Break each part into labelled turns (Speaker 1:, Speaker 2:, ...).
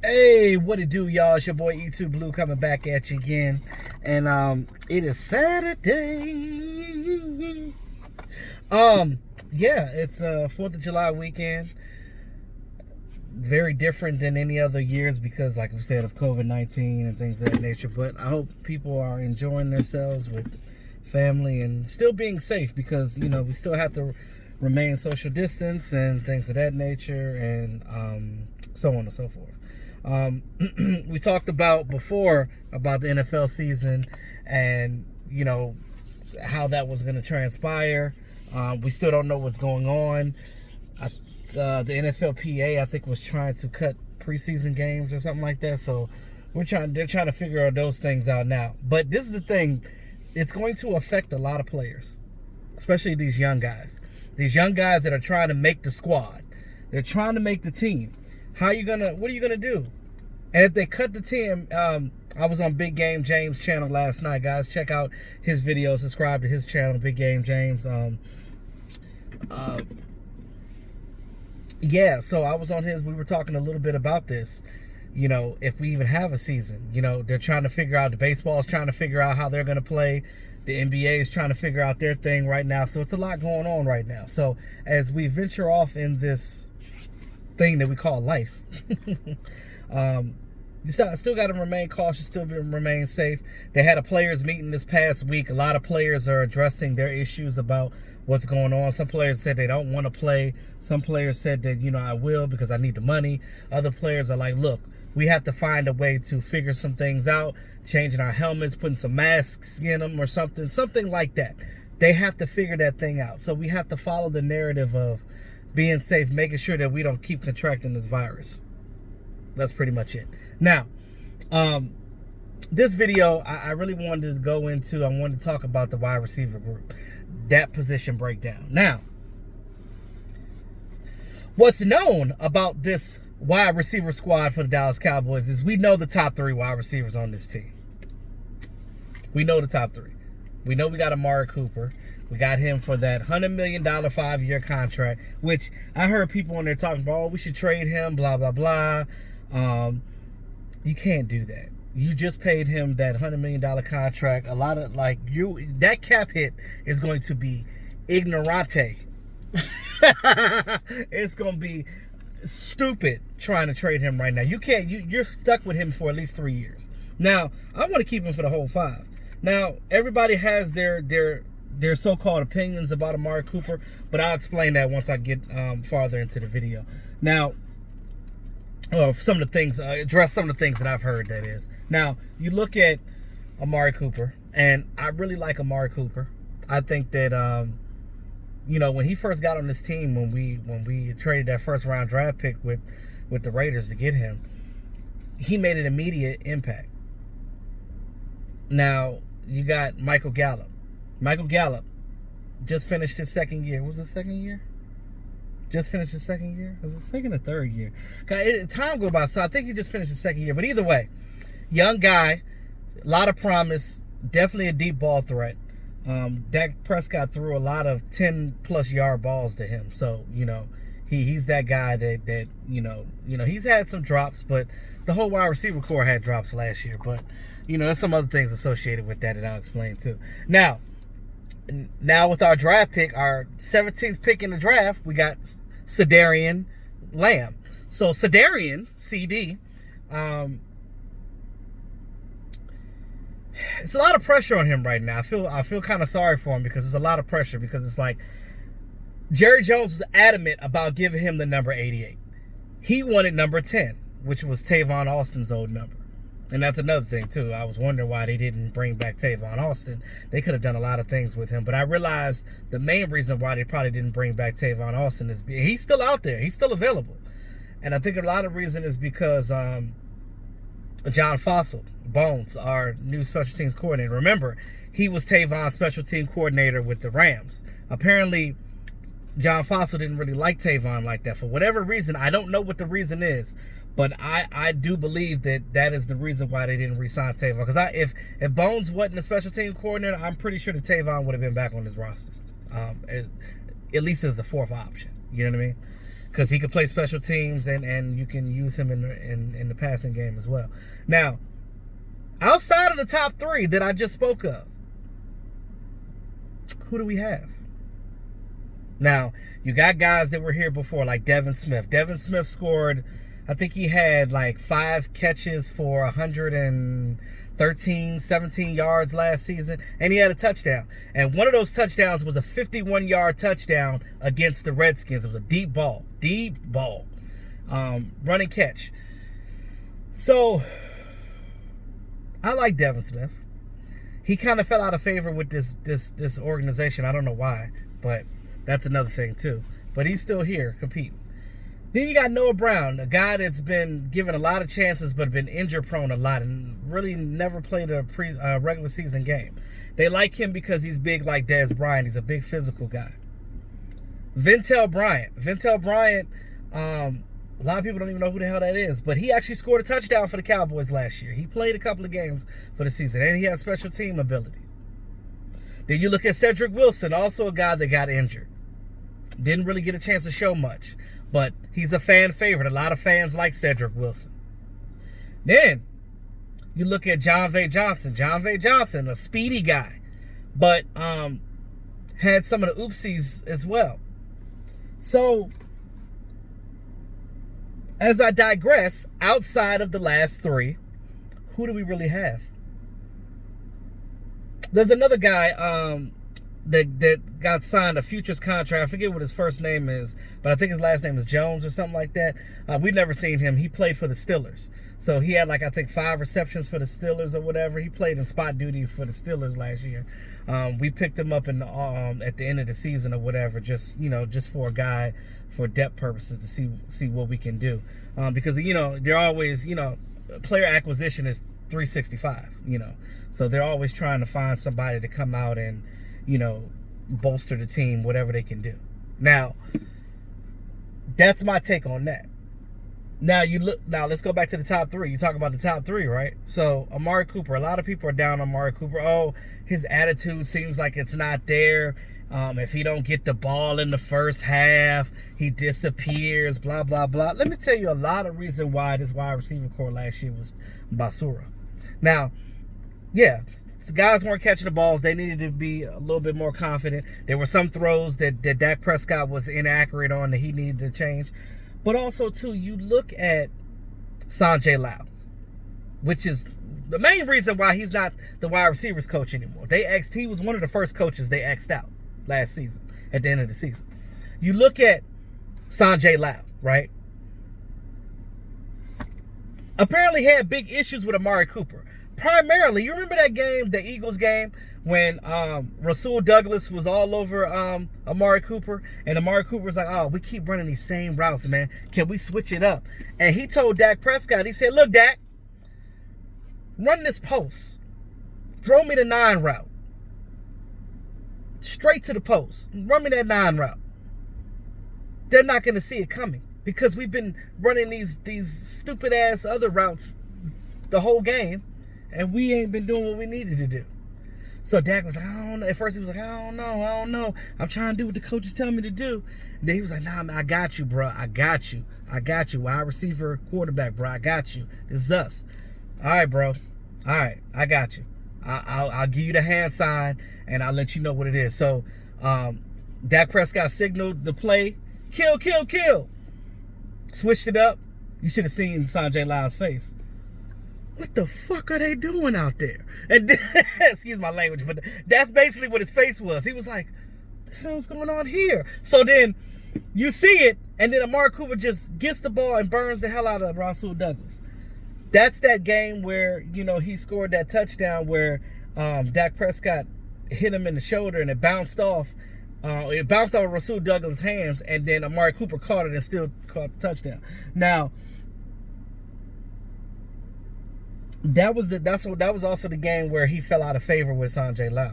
Speaker 1: Hey, what it do, y'all? It's your boy E2 Blue coming back at you again. And it is Saturday. Yeah, it's 4th of July weekend. Very different than any other years because, like we said, of COVID-19 and things of that nature. But I hope people are enjoying themselves with family and still being safe because, you know, we still have to remain social distance and things of that nature and so on and so forth. We talked about before about the NFL season and, you know, how that was going to transpire. We still don't know what's going on. The NFLPA, I think, was trying to cut preseason games or something like that. So they're trying to figure those things out now. But this is the thing. It's going to affect a lot of players, especially these young guys. These young guys that are trying to make the squad. They're trying to make the team. What are you gonna do? And if they cut the team, I was on Big Game James' channel last night, guys. Check out his video. Subscribe to his channel, Big Game James. Yeah, so I was on his. We were talking a little bit about this. You know, if we even have a season. You know, they're trying to figure out. The baseball is trying to figure out how they're gonna play. The NBA is trying to figure out their thing right now. So it's a lot going on right now. So as we venture off in this thing that we call life, you still got to remain cautious, still remain safe. They had a players meeting this past week. A lot of players are addressing their issues about what's going on. Some players said they don't want to play. Some players said that, you know, I will because I need the money. Other players are like, look, we have to find a way to figure some things out, changing our helmets, putting some masks in them or something like that. They have to figure that thing out. So we have to follow the narrative of being safe, making sure that we don't keep contracting this virus. That's pretty much it. Now, this video, I really wanted to go into, I wanted to talk about the wide receiver group, that position breakdown. Now, what's known about this wide receiver squad for the Dallas Cowboys is we know the top 3 wide receivers on this team. We know the top 3. We know we got Amari Cooper. We got him for that $100 million 5-year contract, which I heard people on there talking about, oh, we should trade him, blah, blah, blah. You can't do that. You just paid him that $100 million contract. A lot of, that cap hit is going to be ignorante. It's going to be stupid trying to trade him right now. You can't. You're stuck with him for at least 3 years. Now, I want to keep him for the whole 5. Now, everybody has their so-called opinions about Amari Cooper, but I'll explain that once I get farther into the video. Now, address some of the things that I've heard, that is. Now, you look at Amari Cooper, and I really like Amari Cooper. I think that, you know, when he first got on this team, when we traded that first-round draft pick with the Raiders to get him, he made an immediate impact. Now, you got Michael Gallup. Michael Gallup just finished his second year. Was it second year? Just finished his second year? Was it second or third year? Time go by, so I think he just finished his second year. But either way, young guy, a lot of promise, definitely a deep ball threat. Dak Prescott threw a lot of 10-plus yard balls to him. So, you know, he's that guy that you know, he's had some drops, but the whole wide receiver core had drops last year. But, you know, there's some other things associated with that I'll explain too. Now with our draft pick, our 17th pick in the draft, we got Cedarian Lamb. So Cedarian, CD, it's a lot of pressure on him right now. I feel kind of sorry for him because it's a lot of pressure, because it's like Jerry Jones was adamant about giving him the number 88. He wanted number 10, which was Tavon Austin's old number. And that's another thing, too. I was wondering why they didn't bring back Tavon Austin. They could have done a lot of things with him. But I realized the main reason why they probably didn't bring back Tavon Austin is he's still out there. He's still available. And I think a lot of reason is because John Fossil, Bones, our new special teams coordinator. Remember, he was Tavon's special team coordinator with the Rams. Apparently, John Fossil didn't really like Tavon like that. For whatever reason, I don't know what the reason is. But I do believe that is the reason why they didn't re-sign Tavon. Because if Bones wasn't a special team coordinator, I'm pretty sure that Tavon would have been back on his roster. At least as a 4th option. You know what I mean? because he could play special teams and you can use him in the passing game as well. Now, outside of the top three that I just spoke of, who do we have? Now, you got guys that were here before, like Devin Smith. Devin Smith scored, I think he had like 5 catches for 113, 17 yards last season, and he had a touchdown. And one of those touchdowns was a 51-yard touchdown against the Redskins. It was a deep ball, running catch. So, I like Devin Smith. He kind of fell out of favor with this organization. I don't know why, but that's another thing too. But he's still here competing. Then you got Noah Brown, a guy that's been given a lot of chances but been injury prone a lot and really never played a regular season game. They like him because he's big like Dez Bryant. He's a big physical guy. Vintel Bryant, a lot of people don't even know who the hell that is, but he actually scored a touchdown for the Cowboys last year. He played a couple of games for the season, and he has special team ability. Then you look at Cedric Wilson, also a guy that got injured. Didn't really get a chance to show much, but he's a fan favorite. A lot of fans like Cedric Wilson. Then you look at John V. Johnson. John V. Johnson, a speedy guy, but had some of the oopsies as well. So, as I digress, outside of the last three, who do we really have? There's another guy that got signed a futures contract. I forget what his first name is, but I think his last name is Jones or something like that. We've never seen him. He played for the Steelers. So he had, like, I think 5 receptions for the Steelers or whatever. He played in spot duty for the Steelers last year. We picked him up at the end of the season or whatever, just for a guy for depth purposes to see what we can do. Because, they're always, player acquisition is 365, So they're always trying to find somebody to come out and, bolster the team, whatever they can do. Now, that's my take on that. Now let's go back to the top three. You talk about the top three, right? So Amari Cooper, a lot of people are down on Amari Cooper. Oh, his attitude seems like it's not there. If he don't get the ball in the first half, he disappears, blah, blah, blah. Let me tell you a lot of reason why this wide receiver core last year was basura. Now, yeah, the guys weren't catching the balls. They needed to be a little bit more confident. There were some throws that Dak Prescott was inaccurate on that he needed to change. But also, too, you look at Sanjay Lau, which is the main reason why he's not the wide receivers coach anymore. He was one of the first coaches they X'd out last season, at the end of the season. You look at Sanjay Lau, right? Apparently had big issues with Amari Cooper. Primarily, you remember that game, the Eagles game, when Rasul Douglas was all over Amari Cooper, and Amari Cooper was like, oh, we keep running these same routes, man. Can we switch it up? And he told Dak Prescott, he said, look, Dak, run this post. Throw me the 9 route. Straight to the post. Run me that 9 route. They're not going to see it coming because we've been running these stupid-ass other routes the whole game, and we ain't been doing what we needed to do. So Dak was like, I don't know. At first he was like, I don't know. I'm trying to do what the coaches tell me to do. And then he was like, nah, man, I got you, bro. I got you. Wide receiver, quarterback, bro. I got you. This is us. All right, bro. All right, I got you. I'll give you the hand sign, and I'll let you know what it is. So Dak Prescott signaled the play. Kill. Switched it up. You should have seen Sanjay Lau's face. What the fuck are they doing out there? And excuse my language, but that's basically what his face was. He was like, what the hell's going on here? So then you see it, and then Amari Cooper just gets the ball and burns the hell out of Rasul Douglas. That's that game where, he scored that touchdown where Dak Prescott hit him in the shoulder and it bounced off. It bounced off Rasul Douglas' hands, and then Amari Cooper caught it and still caught the touchdown. Now, that was also the game where he fell out of favor with Sanjay Lau.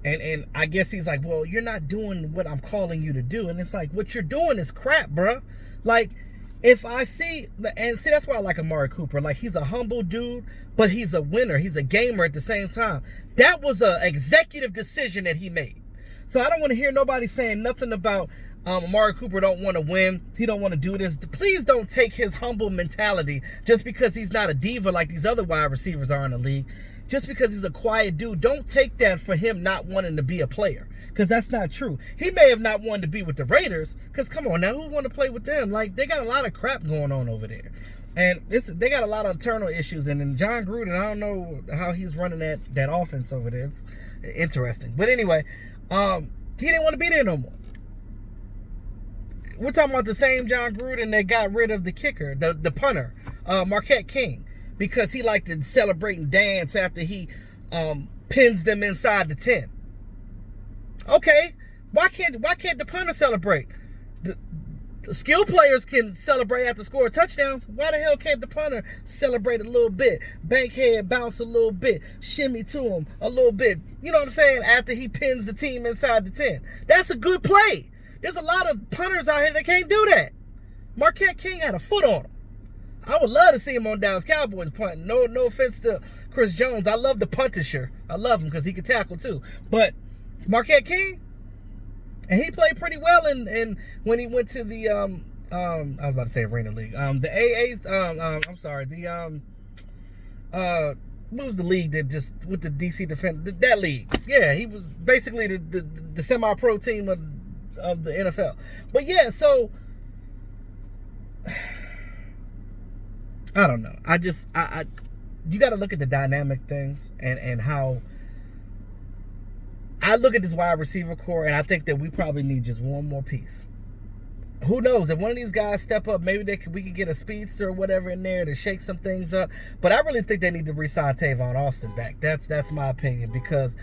Speaker 1: And I guess he's like, well, you're not doing what I'm calling you to do. And it's like, what you're doing is crap, bro. Like, if I see, and see, that's why I like Amari Cooper. Like, he's a humble dude, but he's a winner. He's a gamer at the same time. That was an executive decision that he made. So I don't want to hear nobody saying nothing about Amari Cooper don't want to win. He don't want to do this. Please don't take his humble mentality just because he's not a diva like these other wide receivers are in the league. Just because he's a quiet dude, don't take that for him not wanting to be a player, because that's not true. He may have not wanted to be with the Raiders, because come on now, who want to play with them? Like, they got a lot of crap going on over there. And they got a lot of internal issues. And then John Gruden, I don't know how he's running that offense over there. It's interesting. But anyway, he didn't want to be there no more. We're talking about the same John Gruden that got rid of the kicker, the punter, Marquette King, because he liked to celebrate and dance after he pins them inside the 10. Okay, why can't the punter celebrate? The skill players can celebrate after scoring touchdowns. Why the hell can't the punter celebrate a little bit? Bank head, bounce a little bit, shimmy to him a little bit. You know what I'm saying? After he pins the team inside the 10. That's a good play. There's a lot of punters out here that can't do that. Marquette King had a foot on him. I would love to see him on Dallas Cowboys punting. No offense to Chris Jones. I love the puntisher. I love him because he can tackle too. But Marquette King, and he played pretty well in when he went to the I was about to say Arena League. The AA's I'm sorry, what was the league that just with the DC Defense, that league? Yeah, he was basically the semi-pro team of the NFL. But yeah, so I don't know. You got to look at the dynamic things and how I look at this wide receiver core, and I think that we probably need just one more piece. Who knows? If one of these guys step up, maybe we could get a speedster or whatever in there to shake some things up. But I really think they need to re-sign Tavon Austin back. That's my opinion, because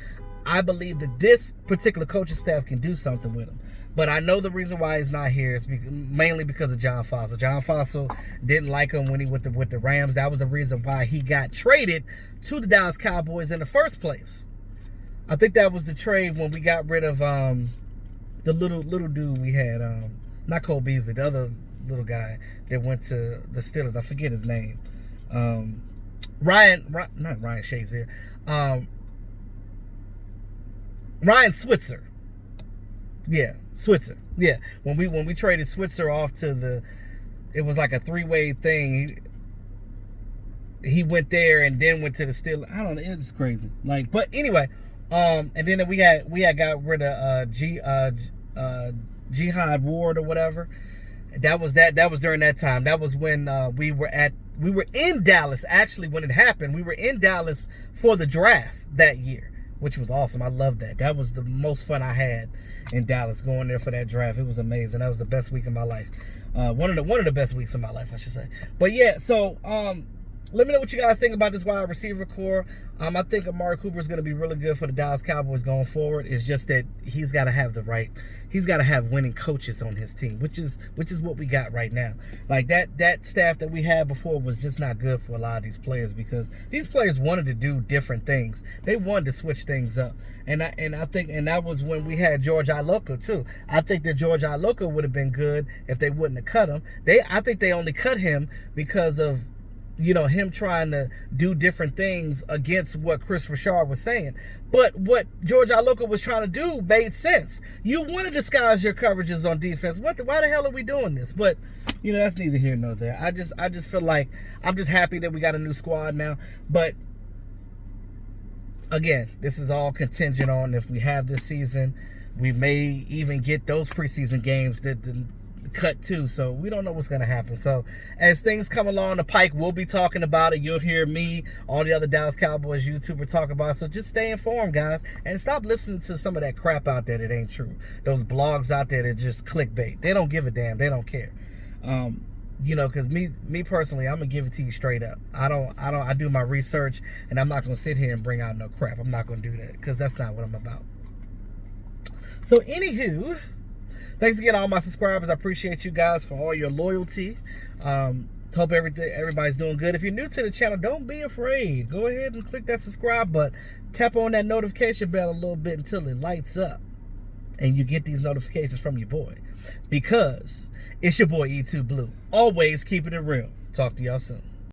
Speaker 1: I believe that this particular coaching staff can do something with him. But I know the reason why he's not here is mainly because of John Fossil. John Fossil didn't like him when he went with the Rams. That was the reason why he got traded to the Dallas Cowboys in the first place. I think that was the trade when we got rid of the little dude we had, not Cole Beasley, the other little guy that went to the Steelers. I forget his name. Not Ryan Shazier. Ryan Switzer. Yeah, Switzer. Yeah, when we traded Switzer off to it was like a three-way thing. He went there and then went to the Steelers. I don't know. It's crazy. Like, but anyway. And then we had got rid of Jihad Ward or whatever. That was during that time. That was when we were in Dallas. Actually, when it happened, we were in Dallas for the draft that year, which was awesome. I loved that. That was the most fun I had in Dallas, going there for that draft. It was amazing. That was the best week of my life. One of the best weeks of my life, I should say. But yeah, so let me know what you guys think about this wide receiver core. I think Amari Cooper is going to be really good for the Dallas Cowboys going forward. It's just that he's got to have winning coaches on his team, which is what we got right now. Like that staff that we had before was just not good for a lot of these players, because these players wanted to do different things. They wanted to switch things up, and I think that was when we had George Iloka too. I think that George Iloka would have been good if they wouldn't have cut him. I think they only cut him because of him trying to do different things against what Chris Richard was saying. But what George Iloka was trying to do made sense. You want to disguise your coverages on defense. Why the hell are we doing this? But, that's neither here nor there. I just feel like I'm just happy that we got a new squad now. But, again, this is all contingent on if we have this season. We may even get those preseason games that cut too, so we don't know what's going to happen. So as things come along the pike, we'll be talking about it. You'll hear me, all the other Dallas Cowboys YouTubers talk about it. So just stay informed, guys, and stop listening to some of that crap out there that ain't true. Those blogs out there that just clickbait. They don't give a damn. They don't care. Because me personally, I'm gonna give it to you straight up. I do my research, and I'm not gonna sit here and bring out no crap. I'm not gonna do that, because that's not what I'm about. So anywho, thanks again to all my subscribers. I appreciate you guys for all your loyalty. Hope everybody's doing good. If you're new to the channel, don't be afraid. Go ahead and click that subscribe button. Tap on that notification bell a little bit until it lights up, and you get these notifications from your boy. Because it's your boy E2 Blue. Always keeping it real. Talk to y'all soon.